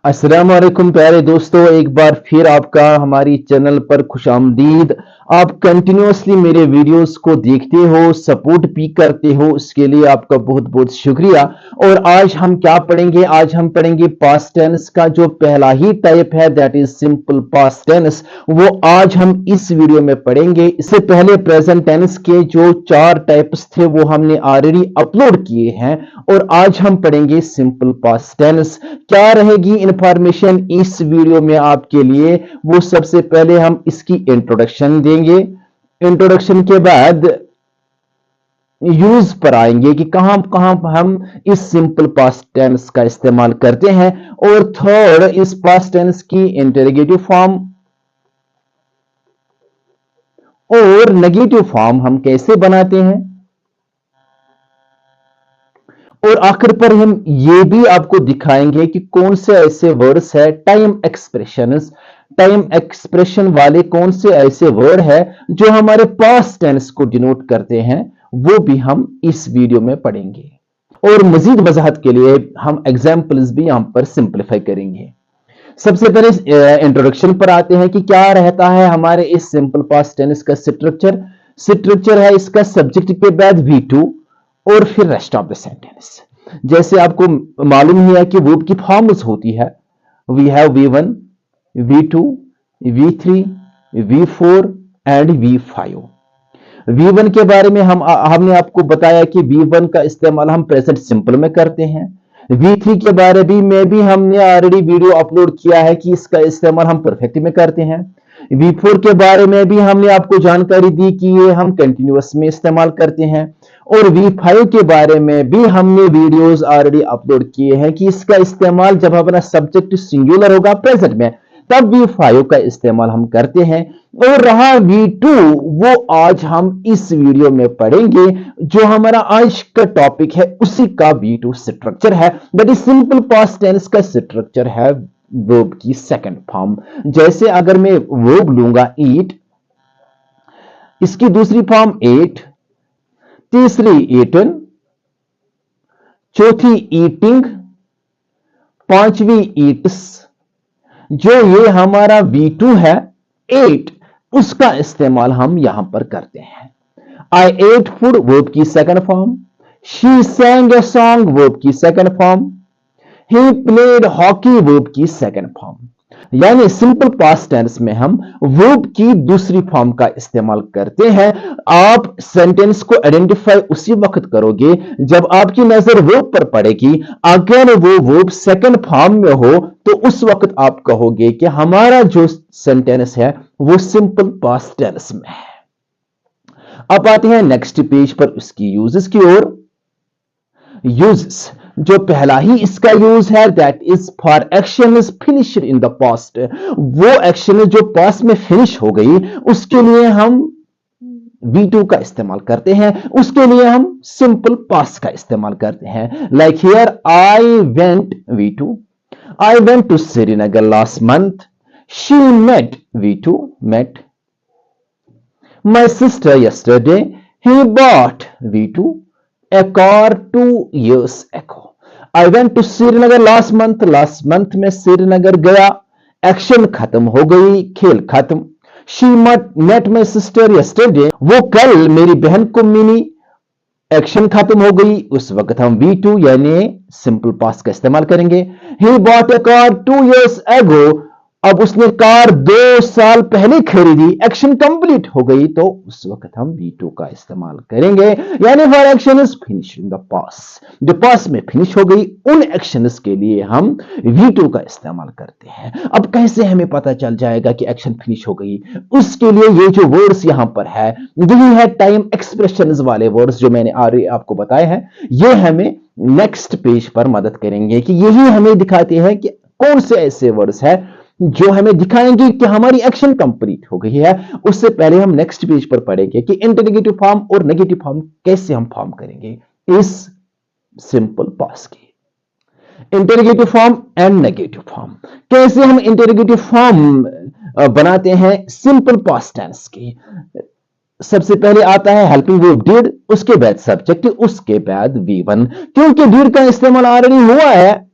अस्सलाम वालेकुम प्यारे दोस्तों, एक बार फिर आपका हमारी चैनल पर खुशामदीद। आप कंटिन्यूअसली मेरे वीडियोस को देखते हो, सपोर्ट भी करते हो, उसके लिए आपका बहुत बहुत शुक्रिया। और आज हम क्या पढ़ेंगे? आज हम पढ़ेंगे पास्ट टेंस का जो पहला ही टाइप है, that is simple past tense. वो आज हम इस वीडियो में पढ़ेंगे। इससे पहले प्रेजेंट टेंस के जो 4 टाइप्स थे वो हमने ऑलरेडी अपलोड किए हैं, और आज हम पढ़ेंगे सिंपल पास्ट टेंस। क्या रहेगी इंफॉर्मेशन इस वीडियो में आपके लिए? वो सबसे पहले हम इसकी इंट्रोडक्शन देंगे। इंट्रोडक्शन के बाद यूज पर आएंगे कि कहां कहां हम इस सिंपल पास्ट टेंस का इस्तेमाल करते हैं। और थर्ड, इस पास्ट टेंस की इंटरोगेटिव फॉर्म और नेगेटिव फॉर्म हम कैसे बनाते हैं। और आखिर पर हम ये भी आपको दिखाएंगे कि कौन से ऐसे वर्ड्स है टाइम एक्सप्रेशन वाले कौन से ऐसे वर्ड है जो हमारे पास्ट टेंस को डिनोट करते हैं, वो भी हम इस वीडियो में पढ़ेंगे। और मजीद वजाहत के लिए हम एग्जाम्पल्स भी यहां पर सिंप्लीफाई करेंगे। सबसे पहले इंट्रोडक्शन पर आते हैं कि क्या रहता है हमारे इस सिंपल पास्ट टेंस का स्ट्रक्चर है इसका सब्जेक्ट के बाद V2 और फिर रेस्ट ऑफ द सेंटेंस। जैसे आपको मालूम ही है कि वर्ब की फॉर्म्स होती है, we have V1, V2, V3, V4 and V5। V1 के बारे में हमने आपको बताया कि V1 का इस्तेमाल हम प्रेजेंट सिंपल में करते हैं। V3 के बारे में भी हमने ऑलरेडी वीडियो अपलोड किया है कि इसका इस्तेमाल हम परफेक्ट में करते हैं। V4 के बारे में भी हमने आपको जानकारी दी कि ये हम कंटिन्यूअस में इस्तेमाल करते हैं। और V5 के बारे में भी हमने वीडियोस ऑलरेडी अपलोड किए हैं कि इसका इस्तेमाल जब हमारा सब्जेक्ट सिंगुलर होगा प्रेजेंट में, तब V5 का इस्तेमाल हम करते हैं। और रहा V2, वो आज हम इस वीडियो में पढ़ेंगे। जो हमारा आज का टॉपिक है उसी का V2 स्ट्रक्चर है, that is simple past tense का स्ट्रक्चर है वर्ब की सेकंड फॉर्म। जैसे अगर मैं वर्ब लूंगा ईट, इसकी दूसरी फॉर्म एट, तीसरी ईटन, चौथी ईटिंग, पांचवी ईट्स। जो ये हमारा V2 है 8, उसका इस्तेमाल हम यहां पर करते हैं। आई एट फूड वर्ब की second form, she sang a song verb की second form, he played hockey verb की सेकंड फॉर्म। यानी सिंपल पास्ट टेंस में हम वर्ब की दूसरी फॉर्म का इस्तेमाल करते हैं। आप सेंटेंस को आइडेंटिफाई उसी वक्त करोगे जब आपकी नजर वर्ब पर पड़ेगी। अगर वो वर्ब सेकंड फॉर्म में हो तो उस वक्त आप कहोगे कि हमारा जो सेंटेंस है वो सिंपल पास्ट टेंस में है। अब आते हैं नेक्स्ट पेज पर उसकी यूजेस की ओर। यूजेस, जो पहला ही इसका यूज है, that is for action is finished in the past. वो एक्शन जो पास्ट में फिनिश हो गई उसके लिए हम V2 का इस्तेमाल करते हैं, उसके लिए हम सिंपल पास्ट का इस्तेमाल करते हैं। Like here I went V2, I went to Srinagar last month, she met V2 met, my sister yesterday, he bought V2 a car 2 years ago. I went to Srinagar last month में श्रीनगर गया, action खत्म हो गई, खेल खत्म। She met my sister yesterday, वो कल मेरी बहन को मिली, एक्शन खत्म हो गई। उस वक्त हम V2 यानी सिंपल पास्ट का इस्तेमाल करेंगे। He bought a car 2 years ago, अब उसने कार 2 साल पहले खरीदी, एक्शन कंप्लीट हो गई, तो उस वक्त हम V2 का इस्तेमाल करेंगे। यानी for action is finish in the past, जो पास्ट में फिनिश हो गई उन एक्शंस के लिए हम V2 का इस्तेमाल करते हैं। अब कैसे हमें पता चल जाएगा कि एक्शन फिनिश हो गई? उसके लिए ये जो वर्ड्स यहां पर है, यही है टाइम एक्सप्रेशंस वाले वर्ड्स जो मैंने आगे आपको बताए हैं। ये हमें नेक्स्ट पेज पर मदद करेंगे कि यही हमें दिखाते हैं कि कौन से ऐसे वर्ड्स है जो हमें दिखाएंगे कि हमारी एक्शन कंप्लीट हो गई है। उससे पहले हम नेक्स्ट पेज पर पढ़ेंगे कि इंटरोगेटिव फॉर्म और नेगेटिव फॉर्म कैसे हम फॉर्म करेंगे इस सिंपल पास्ट की। Interrogative form and negative form, कैसे हम इंटरोगेटिव फॉर्म बनाते हैं सिंपल पास्ट टेंस की। सबसे पहले आता है हेल्पिंग वर्ब डिड, उसके बाद सब्जेक्ट, उसके बाद V1। क्योंकि डिड का इस्तेमाल ऑलरेडी हुआ है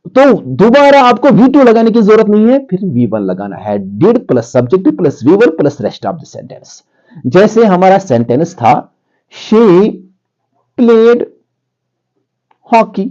तो दोबारा आपको V2 लगाने की जरूरत नहीं है, फिर V1 लगाना है। Did plus subject plus V1 plus rest of the sentence. जैसे हमारा सेंटेंस था शी प्लेड हॉकी।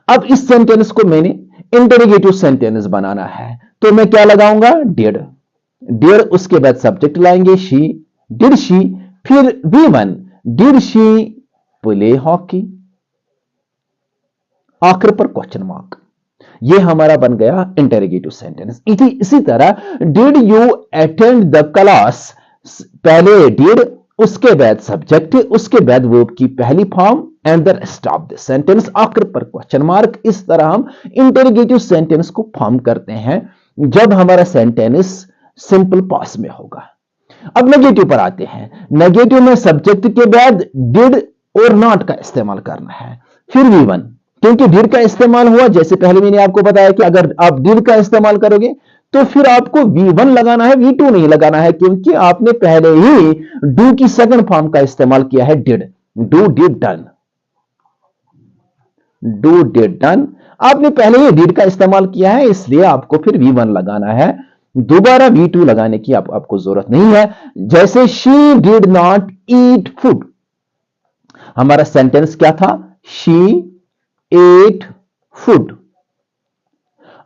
अब इस सेंटेंस को मैंने इंटरोगेटिव सेंटेंस बनाना है, तो मैं क्या लगाऊंगा? डिड। डिड उसके बाद सब्जेक्ट लाएंगे शी, डिड शी, फिर V1 did she play hockey, आखिर पर क्वेश्चन मार्क। ये हमारा बन गया इंटरोगेटिव सेंटेंस। इसी तरह did you attend the class, पहले डिड, उसके बाद सब्जेक्ट, उसके बाद वर्ब की पहली form and the rest of the sentence, आखिर पर क्वेश्चन मार्क। इस तरह हम इंटरोगेटिव सेंटेंस को फॉर्म करते हैं जब हमारा सेंटेंस सिंपल पास्ट में होगा। अब नेगेटिव पर आते हैं। नेगेटिव में सब्जेक्ट के बाद डिड और नॉट का इस्तेमाल करना है, फिर V1, क्योंकि डिड का इस्तेमाल हुआ। जैसे पहले मैंने आपको बताया कि अगर आप डिड का इस्तेमाल करोगे तो फिर आपको V1 लगाना है, V2 नहीं लगाना है, क्योंकि आपने पहले ही डू की सेकंड फॉर्म का इस्तेमाल किया है, did. Do did done, do did done, आपने पहले ही डिड का इस्तेमाल किया है, इसलिए आपको फिर V1 लगाना है। दोबारा V2 लगाने की आपको जरूरत नहीं है। जैसे she did not eat food, हमारा सेंटेंस क्या था? She ate food.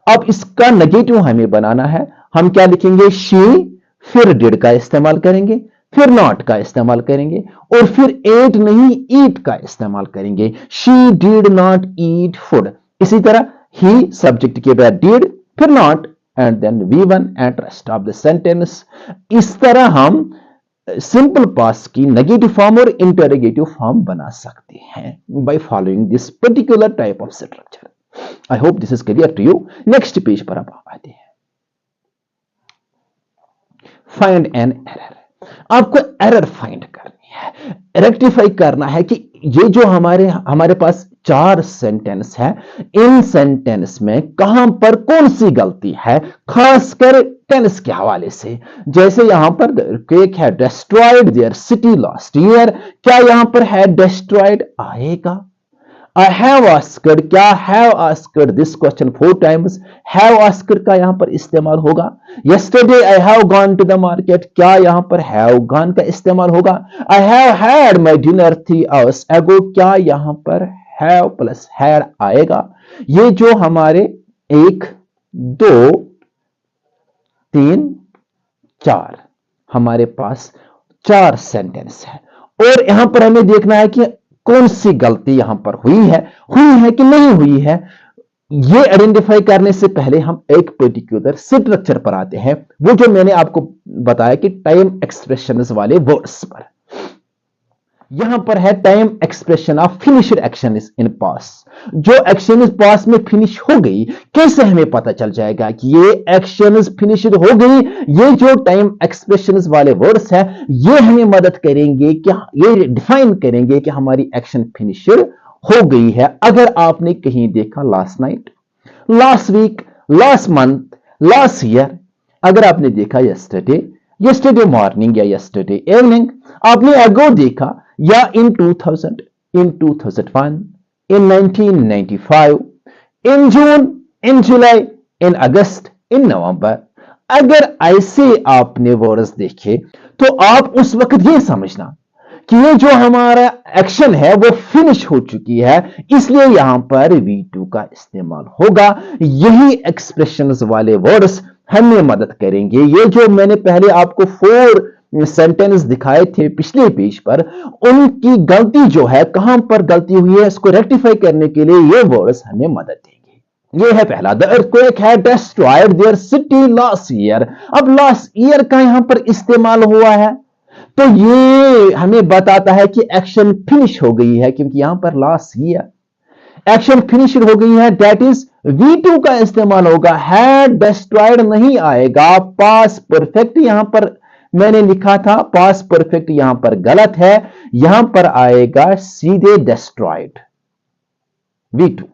अब इसका नेगेटिव हमें बनाना है। हम क्या लिखेंगे? शी, फिर डिड का इस्तेमाल करेंगे, फिर नॉट का इस्तेमाल करेंगे, और फिर एट नहीं ईट का इस्तेमाल करेंगे। She did not eat food. इसी तरह ही सब्जेक्ट के बाद डिड, फिर not, and then V1 and rest of the sentence. इस तरह हम सिंपल पास्ट की नेगेटिव फॉर्म और इंटरोगेटिव फॉर्म बना सकते हैं by following this particular type of structure. I hope this is clear to you. Next page पर अब आते हैं। Find an error. आपको एरर फाइंड करनी है, रेक्टिफाई करना है कि ये जो हमारे पास 4 सेंटेंस है, इन सेंटेंस में कहां पर कौन सी गलती है, खासकर टेंस के हवाले से। जैसे यहां पर क्वेक है destroyed there city last year, क्या यहां पर है डिस्ट्रॉयड आएगा? I have asked, क्या have asked this question 4 times, have asked का यहां पर इस्तेमाल होगा। Yesterday I have gone to the market, क्या यहां पर have gone का इस्तेमाल होगा। I have had my dinner 3 hours ago, क्या यहां पर have प्लस had आएगा। ये जो हमारे 1 2 3 4 हमारे पास 4 सेंटेंस है, और यहां पर हमें देखना है कि कौन सी गलती यहां पर हुई है कि नहीं हुई है। ये आइडेंटिफाई करने से पहले हम एक पर्टिकुलर स्ट्रक्चर पर आते हैं, वो जो मैंने आपको बताया कि टाइम एक्सप्रेशंस वाले वर्ड्स पर। यहां पर है time expression of finished action in past. जो एक्शन इस पास्ट में फिनिश हो गई, कैसे हमें पता चल जाएगा कि ये एक्शन फिनिश्ड हो गई? ये जो टाइम एक्सप्रेशन वाले वर्ड्स है, ये हमें मदद करेंगे कि ये डिफाइन करेंगे कि हमारी एक्शन फिनिश्ड हो गई है। अगर आपने कहीं देखा last night, last week, last month, last year, अगर आपने देखा यस्टरडे मॉर्निंग या यस्टरडे इवनिंग, आपने अगो देखा, या इन 2000, इन 2001, इन 1995, इन जून, इन जुलाई, इन अगस्त, इन नवंबर, अगर ऐसे आपने वर्ड्स देखे तो आप उस वक्त ये समझना कि ये जो हमारा एक्शन है वो फिनिश हो चुकी है, इसलिए यहां पर V2 का इस्तेमाल होगा। यही एक्सप्रेशंस वाले वर्ड्स हमें मदद करेंगे। ये जो मैंने पहले आपको 4 सेंटेंस दिखाए थे पिछले पेज पर, उनकी गलती जो है, कहां पर गलती हुई है, इसको रेक्टिफाई करने के लिए ये वर्ड्स हमें मदद देंगे। ये है पहला, the earthquake had destroyed there city last year. अब लास्ट ईयर का यहां पर इस्तेमाल हुआ है, तो ये हमें बताता है कि एक्शन फिनिश हो गई है, क्योंकि यहां पर लास्ट ईयर एक्शन फिनिश हो गई है। दैट इज V2 का इस्तेमाल होगा, हैड डिस्ट्रॉयड नहीं आएगा। पास्ट परफेक्ट यहां पर मैंने लिखा था, पास्ट परफेक्ट यहां पर गलत है, यहां पर आएगा सीधे डिस्ट्रॉयड V2।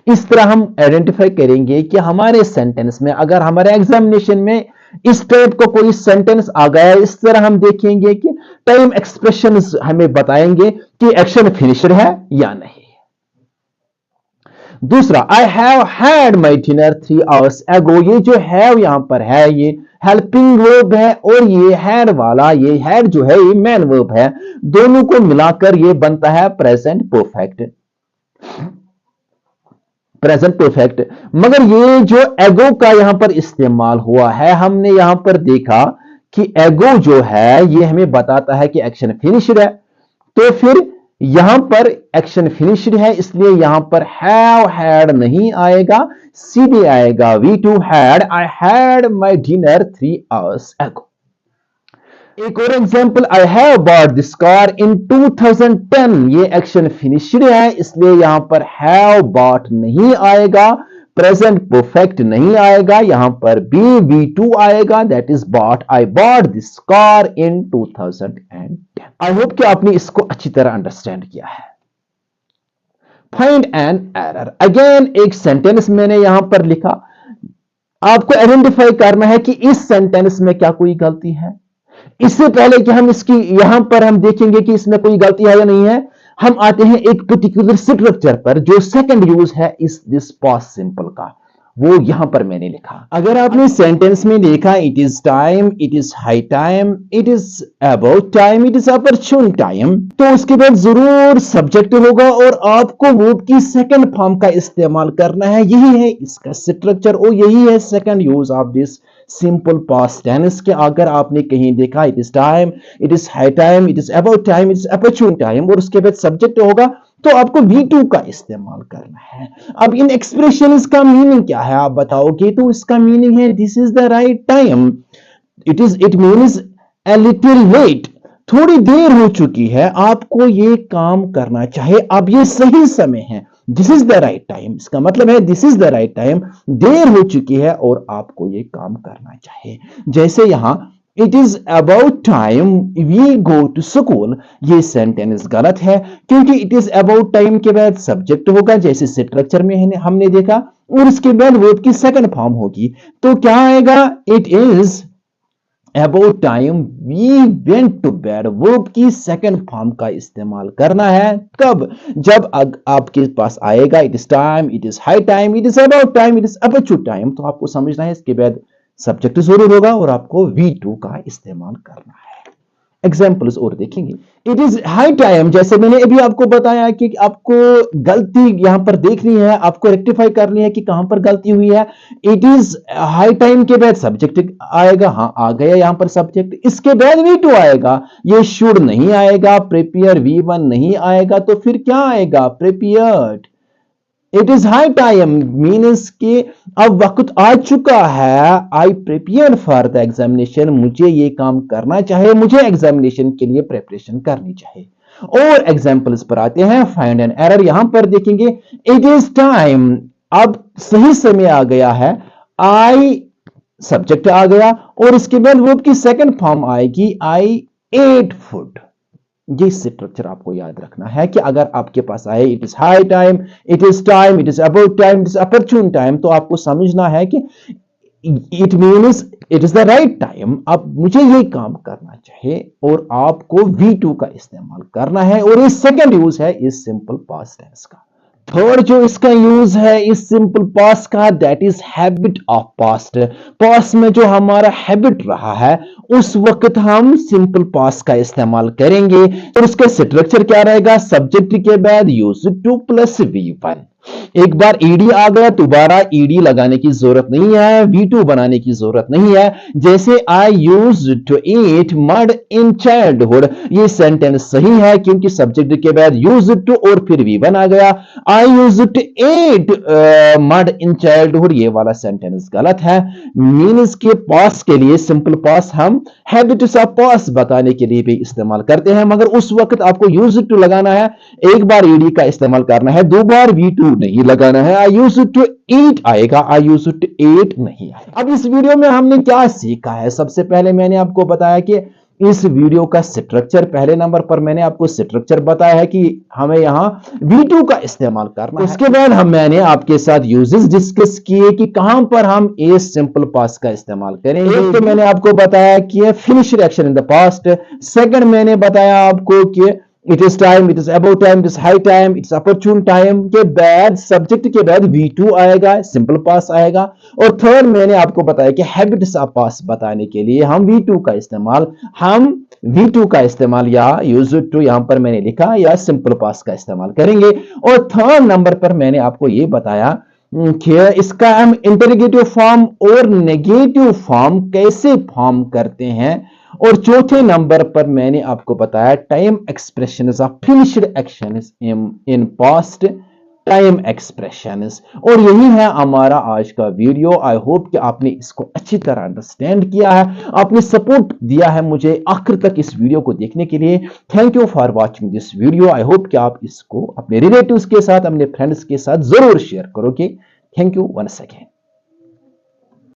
इस तरह हम आइडेंटिफाई करेंगे कि हमारे सेंटेंस में, अगर हमारे एग्जामिनेशन में इस टाइप का कोई सेंटेंस आ गया, इस तरह हम देखेंगे कि टाइम एक्सप्रेशंस हमें बताएंगे कि एक्शन फिनिश्ड है या नहीं। दूसरा, I have had my dinner 3 hours ago, ये जो हैव यहां पर है ये हेल्पिंग वर्ब है, और ये हैड वाला, ये हैड जो है ये मैन वर्ब है, दोनों को मिलाकर ये बनता है प्रेजेंट परफेक्ट। प्रेजेंट परफेक्ट, मगर ये जो एगो का यहां पर इस्तेमाल हुआ है, हमने यहां पर देखा कि एगो जो है ये हमें बताता है कि एक्शन फिनिश्ड है, तो फिर यहां पर एक्शन फिनिश्ड है, इसलिए यहां पर हैव हैड नहीं आएगा, सीधे आएगा V2 had, I had my dinner 3 hours ago। एक और example, I have bought this car in 2010, ये एक्शन फिनिश्ड है, इसलिए यहां पर हैव बॉट नहीं आएगा, प्रेजेंट परफेक्ट नहीं आएगा, यहां पर भी V2 आएगा, that is bought, I bought this car in 2010। I hope कि आपने इसको अच्छी तरह अंडरस्टैंड किया है। फाइंड एन एरर, अगेन एक सेंटेंस मैंने यहां पर लिखा, आपको आइडेंटिफाई करना है कि इस सेंटेंस में क्या कोई गलती है। इससे पहले कि हम इसकी यहां पर हम देखेंगे कि इसमें कोई गलती है या नहीं है, हम आते हैं एक पर्टिकुलर स्ट्रक्चर पर, जो सेकंड यूज है इस दिस पास्ट सिंपल का, वो यहां पर मैंने लिखा। अगर आपने सेंटेंस में देखा it is time, it is high time, it is about time, it is opportune time, तो उसके बाद जरूर सब्जेक्ट होगा और आपको वर्ब की सेकंड फॉर्म का इस्तेमाल करना है। यही है इसका स्ट्रक्चर और यही है second use of this simple past tense के अगर आपने कहीं देखा it is time, it is high time, it is about time, it is opportune time और उसके बाद सब्जेक्ट होगा, तो आपको V2 का इस्तेमाल करना है। अब इन एक्सप्रेशंस का मीनिंग क्या है आप बताओगे, तो इसका मीनिंग है this is the right time, it means a little late, थोड़ी देर हो चुकी है, आपको ये काम करना चाहिए, अब ये सही समय है, this is the right time, इसका मतलब है this is the right time, देर हो चुकी है और आपको ये काम करना चाहिए। जैसे यहां it is about time we go to school, ये सेंटेंस गलत है क्योंकि इट इज अबाउट टाइम के बाद सब्जेक्ट होगा जैसे स्ट्रक्चर में हमने देखा, और इसके बाद वर्ब की सेकंड फॉर्म होगी, तो क्या आएगा, it is about time we went to bed, verb की सेकंड फॉर्म का इस्तेमाल करना है। कब, जब आपके पास आएगा it is time, it is high time, it is about time, it is opportune time, तो आपको समझना है इसके बाद सब्जेक्ट जरूर होगा और आपको V2 का इस्तेमाल करना है। एग्जाम्पल्स और देखेंगे, इट इज हाई टाइम, जैसे मैंने अभी आपको बताया कि आपको गलती यहां पर देखनी है, आपको रेक्टिफाई करनी है कि कहां पर गलती हुई है। इट इज हाई टाइम के बाद सब्जेक्ट आएगा, हाँ आ गया यहां पर सब्जेक्ट, इसके बाद V2 आएगा, ये शुड नहीं आएगा, प्रिपेयर V1 नहीं आएगा, तो फिर क्या आएगा, prepared. It is high time means कि अब वक्त आ चुका है, I prepare for the examination, मुझे ये काम करना चाहिए, मुझे एग्जामिनेशन के लिए प्रिपरेशन करनी चाहिए। और एग्जाम्पल्स पर आते हैं, फाइंड एन एरर, यहां पर देखेंगे इट इज टाइम, अब सही समय आ गया है, आई सब्जेक्ट आ गया और इसके बाद वर्ब की सेकंड फॉर्म आएगी, आई एट फूड। ये स्ट्रक्चर आपको याद रखना है कि अगर आपके पास आए it is high time, it is time, it is about time, it is opportune time, तो आपको समझना है कि it means it is the right time, अब मुझे ये काम करना चाहिए और आपको V2 का इस्तेमाल करना है, और ये सेकंड यूज है इस सिंपल पास्ट टेंस का। थर्ड जो इसका यूज है इस सिंपल पास्ट का, that is habit of past, past में जो हमारा हैबिट रहा है उस वक्त हम सिंपल पास्ट का इस्तेमाल करेंगे, और उसका स्ट्रक्चर क्या रहेगा, सब्जेक्ट के बाद यूज टू प्लस V1, एक बार ईडी आ गया दोबारा ईडी लगाने की जरूरत नहीं है, V2 बनाने की जरूरत नहीं है। जैसे I use to eat mud in childhood, ये सेंटेंस सही है क्योंकि सब्जेक्ट के बाद यूज टू और फिर V1 आ गया। I use to eat mud in childhood, ये वाला सेंटेंस गलत है, मीन्स के पास के लिए सिंपल पास हम हैबिट्स ऑफ पास बताने के लिए भी इस्तेमाल करते हैं, मगर उस वक्त आपको यूज टू लगाना है, एक बार ईडी का इस्तेमाल करना है, दो बार V2 नहीं लगाना है। आई यूज टू ईट आएगा, आई यूज टू ईट नहीं आएगा। अब इस वीडियो में हमने क्या सीखा है, सबसे पहले मैंने आपको बताया कि इस वीडियो का स्ट्रक्चर, पहले नंबर पर मैंने आपको स्ट्रक्चर बताया है कि हमें यहां V2 का इस्तेमाल करना है। उसके बाद मैंने आपके साथ यूजेस डिस्कस किए कि कहां पर हम ए सिंपल पास्ट का इस्तेमाल करेंगे। एक तो मैंने आपको बताया कि finished action in the past. Second मैंने बताया आपको कि it is time, it is about time, it is high time, it's opportune time के बाद सब्जेक्ट के बाद V2 आएगा, सिंपल पास्ट आएगा। और थर्ड मैंने आपको बताया कि हैबिट्स ऑफ पास्ट बताने के लिए हम V2 का इस्तेमाल या यूज टू यहां पर मैंने लिखा या सिंपल पास्ट का इस्तेमाल करेंगे। और थर्ड नंबर पर मैंने आपको यह बताया कि इसका हम इंटरोगेटिव फॉर्म और नेगेटिव फॉर्म कैसे फॉर्म करते हैं। और चौथे नंबर पर मैंने आपको बताया time expressions of finished actions in past time expressions. और यही है हमारा आज का वीडियो। आई होप कि आपने इसको अच्छी तरह अंडरस्टैंड किया है, आपने सपोर्ट दिया है मुझे आखिर तक इस वीडियो को देखने के लिए। Thank you for watching this video. I hope कि आप इसको अपने रिलेटिव्स के साथ, अपने फ्रेंड्स के साथ जरूर शेयर करोगे। Thank you once again.